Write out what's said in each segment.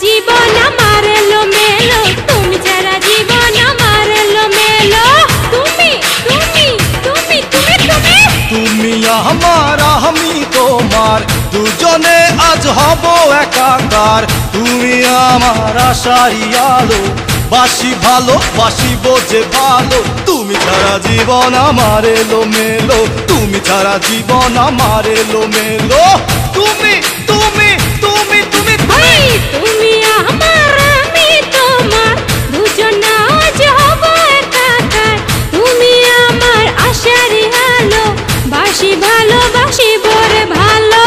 জীবন আমার এলোমেলো, তুমি ছাড়া জীবন আমার এলোমেলো। তুমি তুমি তুমি তুমি তুমি তুমি আমার আমি তোমার, দুজনে আজ হব একাকার। তুমি আমার আশারি আলো, বাসি ভালো বাসি বোঝে ভালো। তুমি ছাড়া জীবন আমার এলোমেলো, তুমি ছাড়া জীবন আমার এলোমেলো। তুমি তুমি তুমি তুমি তুমি তুমি আমার আমি তোমার, দুজন আজ হব একাকার। তুমি আমার আশারি আলো, বাসি ভালো বাসি বরে ভালো।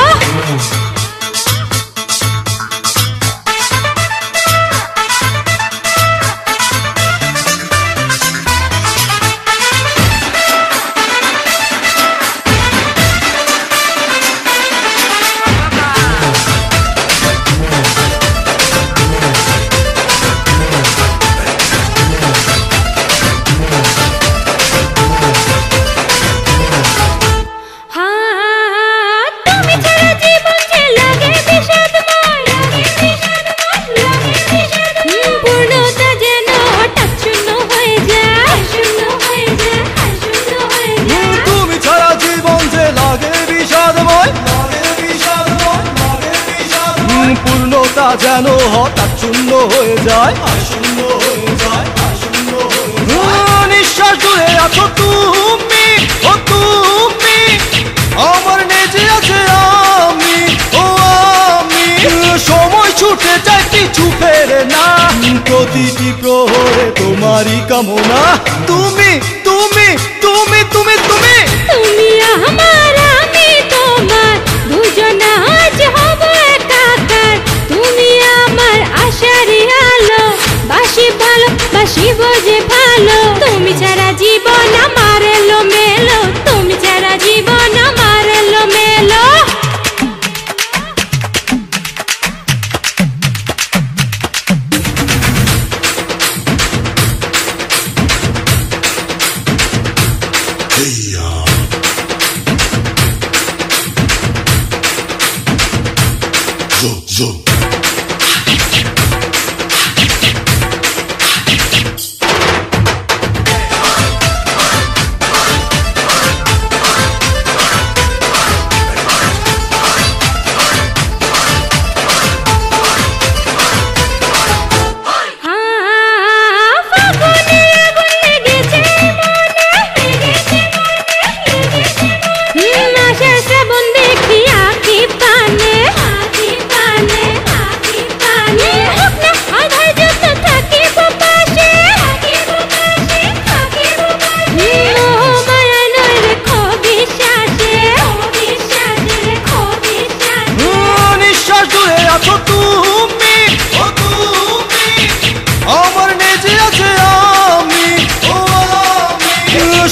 পূর্ণতা যেন হঠাৎ শূন্য হয়ে যায়, শূন্য হয়ে যায়, শূন্য হয়ে যায়। নিঃশ্বাস জুড়ে আছো তুমি, ও তুমি আমার নেজে আছে আমি, ও আমি। সময় ছুটে যায় কিছু ফেরে না, প্রতিটি প্রহরে তোমারই কামনা। তুমি তুমি তুমি তুমি তুমি তুমি আমার আমি তোমার, দুজন আজ হব একাকার। তুমি আমার আশারি আলো, বাসি ভালো বাসি বোঝে ভালো। তুমি ছাড়া জীবন আমার এলোমেলো, তুমি ছাড়া জীবন আমার এলোমেলো। Zo.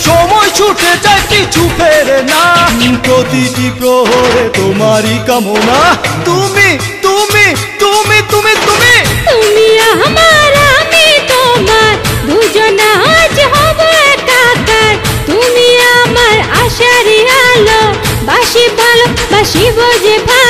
সময় ছুটে যায় কিছু ফেরে না, প্রতিটি প্রহরে তোমারই কামনা। তুমি তুমি তুমি তুমি তুমি তুমি আমার আমি তোমার, দুজন আজ হব একাকার। তুমি আমার আশারি আলো, বাসি ভালো বাসি বোঝে ভালো।